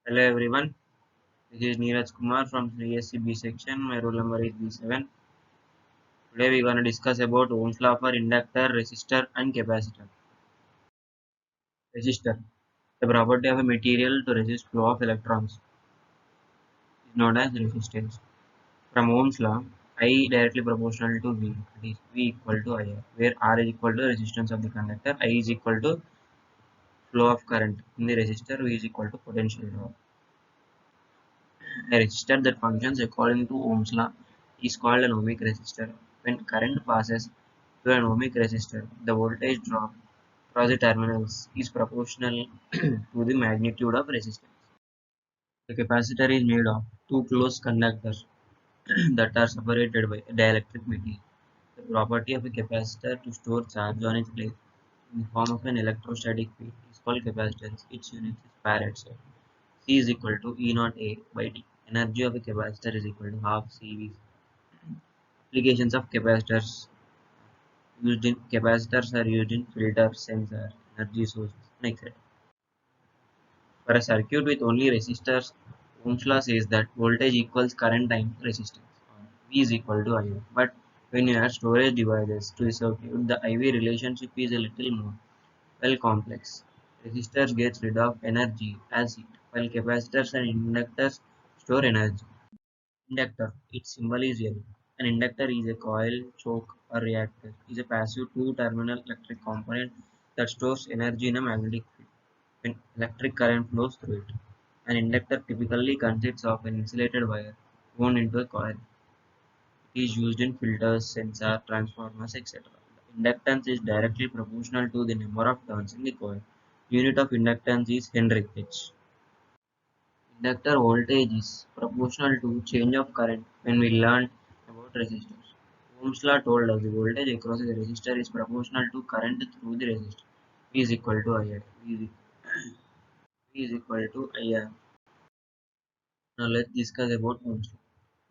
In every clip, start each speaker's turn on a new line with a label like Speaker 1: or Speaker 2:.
Speaker 1: Hello everyone, this is Neeraj Kumar from CSC B section. My roll number is B7. Today we are going to discuss about Ohm's law for inductor, resistor and capacitor. Resistor. The property of a material to resist flow of electrons is known as resistance. From Ohm's law, I directly proportional to V, that is V equal to IR, where R is equal to resistance of the conductor, I is equal to flow of current in the resistor, V is equal to potential drop. A resistor that functions according to Ohm's law is called an ohmic resistor. When current passes through an ohmic resistor, the voltage drop across the terminals is proportional to the magnitude of resistance. The capacitor is made of two closed conductors that are separated by a dielectric medium. The property of a capacitor to store charge on its plate in the form of an electrostatic field is called capacitance. Its unit is farad. C is equal to E naught A by T. Energy of a capacitor is equal to half CV. Applications of capacitors are used in filters, sensor, energy sources, and etc. For a circuit with only resistors, Ohm's law says that voltage equals current times resistance, or V is equal to I. But when you add storage devices to the circuit, the IV relationship is a little more well complex. Resistors gets rid of energy as heat, while capacitors and inductors store energy. Inductor, its symbol is L. An inductor is a coil, choke, or reactor. Is a passive two-terminal electric component that stores energy in a magnetic field when electric current flows through it. An inductor typically consists of an insulated wire wound into a coil. It is used in filters, sensor, transformers, etc. The inductance is directly proportional to the number of turns in the coil. Unit of inductance is Henry H. Inductor voltage is proportional to change of current when we learned about resistors. Ohm's law told us the voltage across the resistor is proportional to current through the resistor. V is equal to IR. V is equal to IR. Now let's discuss about Ohm's law.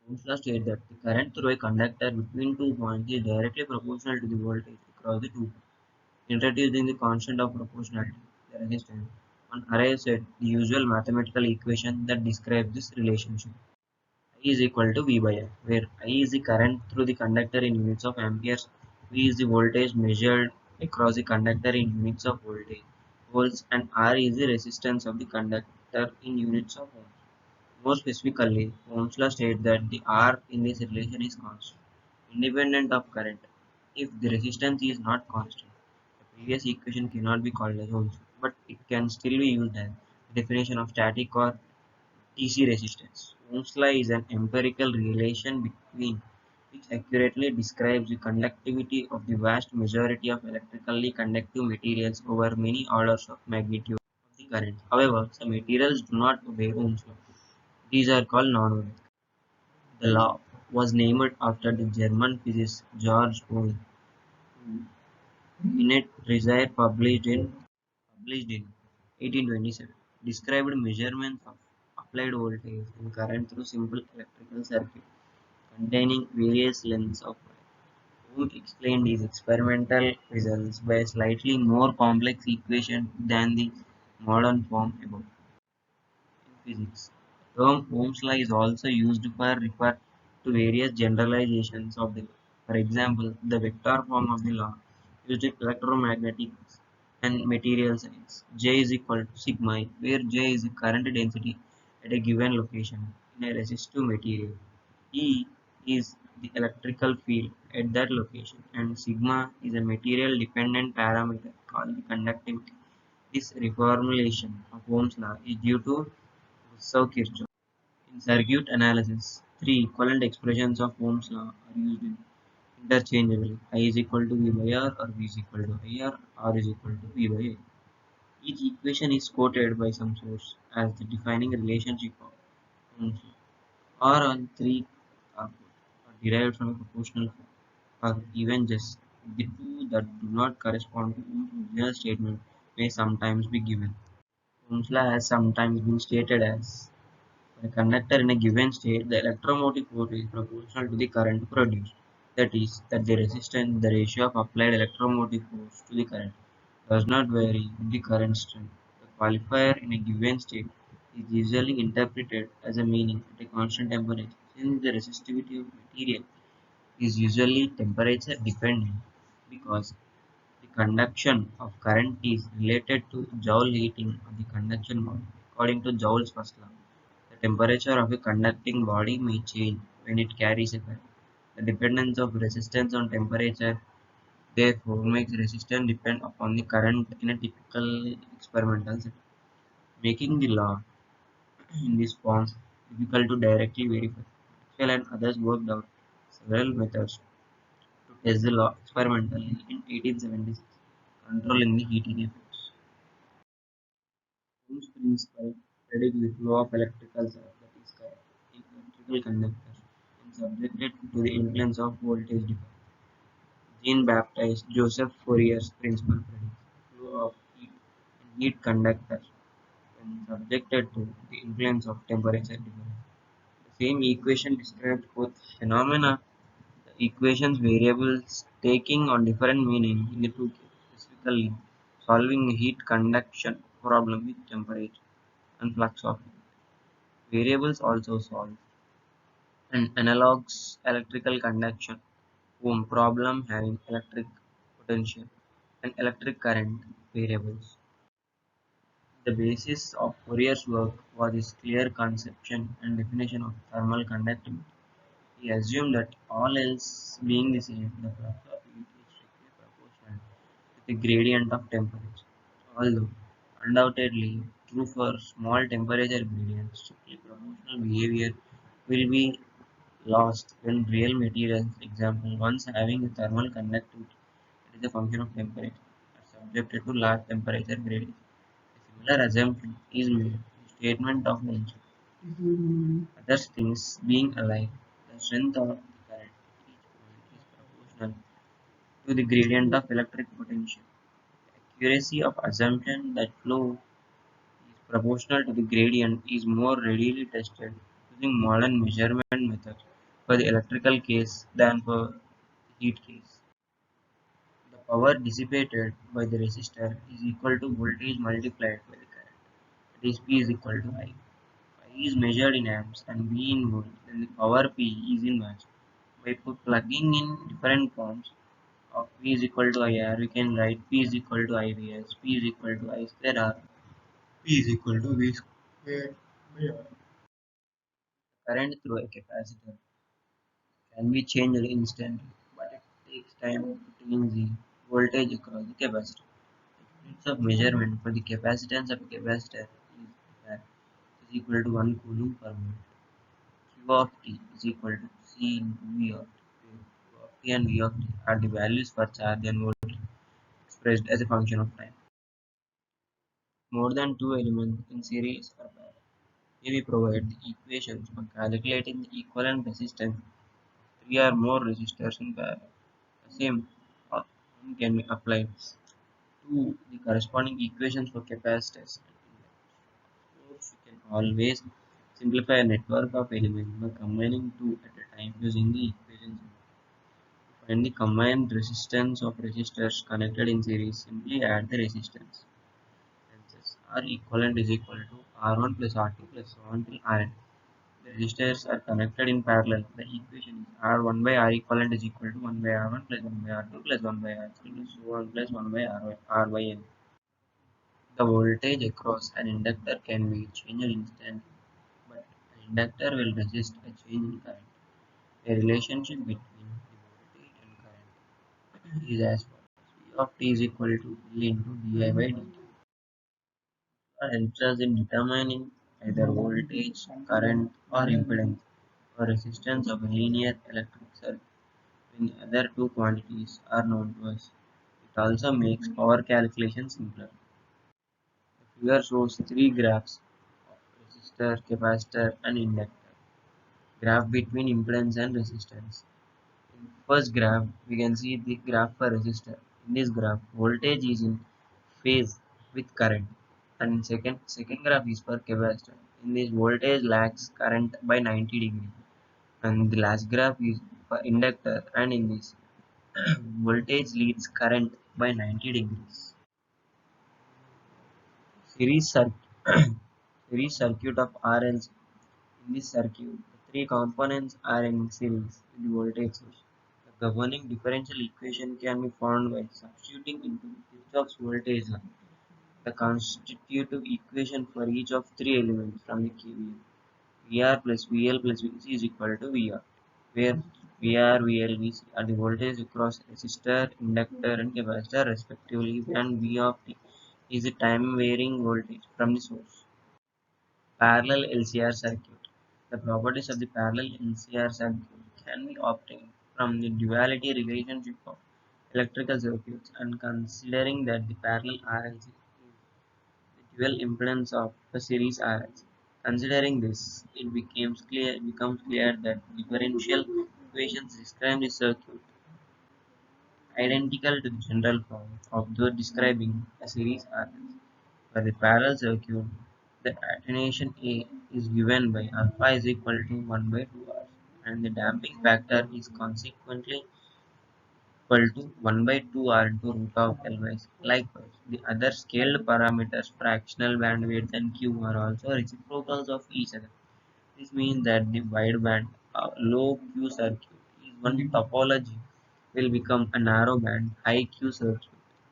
Speaker 1: Ohm's law states that the current through a conductor between 2 points is directly proportional to the voltage across the 2 points. Introducing the constant of proportionality, the resistance, one arrives at the usual mathematical equation that describes this relationship. I is equal to V by R, where I is the current through the conductor in units of amperes, V is the voltage measured across the conductor in units of volts, and R is the resistance of the conductor in units of ohms. More specifically, Ohm's law states that the R in this relation is constant, independent of current. If the resistance is not constant, the previous equation cannot be called as Ohm's law, but it can still be used as a definition of static or DC resistance. Ohm's law is an empirical relation between which accurately describes the conductivity of the vast majority of electrically conductive materials over many orders of magnitude of the current. However, some materials do not obey Ohm's law. These are called non-ohmic. The law was named after the German physicist George Ohm, who in Desire published in 1827 described measurements of applied voltage and current through simple electrical circuit containing various lengths of wire. Ohm explained his experimental results by a slightly more complex equation than the modern form above. In physics, the term Ohm's law is also used for refer to various generalizations of the law. For example, the vector form of the law used in electromagnetics and material science. J is equal to sigma, where J is the current density at a given location in a resistive material. E is the electrical field at that location, and sigma is a material dependent parameter called the conductivity. This reformulation of Ohm's law is due to Kirchhoff. In circuit analysis, three equivalent expressions of Ohm's law are used interchangeably. I is equal to V by R, or V is equal to IR, R is equal to V by A. Each equation is quoted by some source as the defining relationship of Ohm's law. Or all three are derived from a proportional form, or even just the two that do not correspond to Ohm's original statement may sometimes be given. Ohm's law has sometimes been stated as for a conductor in a given state, the electromotive force is proportional to the current produced. That is, that the resistance, the ratio of applied electromotive force to the current, does not vary with the current strength. The qualifier in a given state is usually interpreted as a meaning at a constant temperature, since the resistivity of material is usually temperature dependent because the conduction of current is related to Joule heating of the conduction body. According to Joule's first law, the temperature of a conducting body may change when it carries a current. The dependence of resistance on temperature therefore makes resistance depend upon the current in a typical experimental setting, making the law in this form difficult to directly verify. Maxwell and others worked out several methods to test the law experimentally in 1876, controlling the heating effects. Ohm's principle predicts the flow of electrical charge, that is current, in electrical conductors when subjected to the influence of voltage difference. Jean-Baptiste Joseph Fourier's principle predicts the flow of heat in heat conductors when subjected to the influence of temperature difference. The same equation describes both phenomena. The equation's variables taking on different meaning in the two cases, specifically solving a heat conduction problem with temperature and flux of heat. Variables also solve an analogous electrical conduction Ohm problem having electric potential and electric current variables. The basis of Fourier's work was his clear conception and definition of thermal conductivity. He assumed that all else being the same, the flux of heat is strictly proportional to the gradient of temperature. Although undoubtedly true for small temperature gradients, strictly proportional behavior will be lost when real materials, example ones having a thermal conductivity that is a function of temperature, are subjected to large temperature gradients. A similar assumption is made in the statement of nature. Other things being alike, the strength of the current at each point is proportional to the gradient of electric potential. The accuracy of assumption that flow is proportional to the gradient is more readily tested using modern measurement methods for the electrical case than for the heat case. The power dissipated by the resistor is equal to voltage multiplied by the current. That is P is equal to I. I is measured in amps and V in volt, then the power P is in watts. By plugging in different forms of P is equal to IR, we can write P is equal to IV as P is equal to I square R. P is equal to V square by R. Current through a capacitor can be changed instantly, but it takes time to change the voltage across the capacitor. Units of measurement for the capacitance of a capacitor is that is equal to 1 coulomb per volt. Q of t is equal to C into V of t. Q of t and V of t are the values for charge and voltage expressed as a function of time. More than two elements in series or parallel. Here we provide the equations for calculating the equivalent resistance of three or more resistors in parallel. The same can be applied to the corresponding equations for capacitors and inductors. Of course, you can always simplify a network of elements by combining two at a time using the equations. To find the combined resistance of resistors connected in series, simply add the resistance. Hence, R equivalent is equal to R1 plus R2 plus so on till Rn. The resistors are connected in parallel. The equation is R1 by R equivalent is equal to 1 by R1 plus 1 by R2 plus 1 by R3 plus so on plus 1 by R by N. The voltage across an inductor can be changed instantly, but an inductor will resist a change in current. A relationship between the voltage and current is as follows. V of t is equal to L into di by dt. It helps us in determining either voltage, current, or impedance or resistance of a linear electric circuit when the other two quantities are known to us. It also makes our calculation simpler. The figure shows three graphs of resistor, capacitor, and inductor. Graph between impedance and resistance. In first graph, we can see the graph for resistor. In this graph, voltage is in phase with current, and in second graph is for capacitor. In this, voltage lags current by 90 degrees, and the last graph is for inductor, and in this, voltage leads current by 90 degrees. Series circuit. Series circuit of RLC. In this circuit, the three components are in series with the voltage source. The governing differential equation can be found by substituting into Kirchhoff's voltage law the constitutive equation for each of three elements from the KVL. VR plus VL plus VC is equal to VR, where VR, VL, VC are the voltage across resistor, inductor, and capacitor respectively, and V of t is the time varying voltage from the source. Parallel LCR circuit. The properties of the parallel LCR circuit can be obtained from the duality relationship of electrical circuits and considering that the parallel RLC is the dual impedance of a series RLC. Considering this, it becomes clear that differential equations describe the circuit identical to the general form of those describing a series RLC. For the parallel circuit, the attenuation A is given by alpha is equal to 1 by 2R and the damping factor is consequently equal to 1 by 2R into root of Ly. Likewise, the other scaled parameters fractional bandwidth and Q are also reciprocals of each other. This means that the wideband low Q circuit is one topology will become a narrowband high Q circuit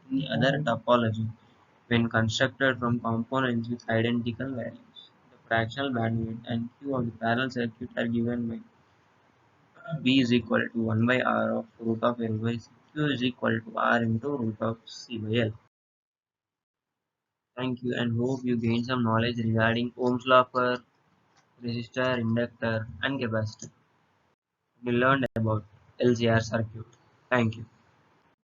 Speaker 1: in the other topology when constructed from components with identical values. The fractional bandwidth and Q of the parallel circuit are given by B is equal to 1 by R of root of L by C. Q is equal to R into root of C by L. Thank you and hope you gained some knowledge regarding Ohm's law for resistor, inductor and capacitor. You learned about LCR circuit. Thank you.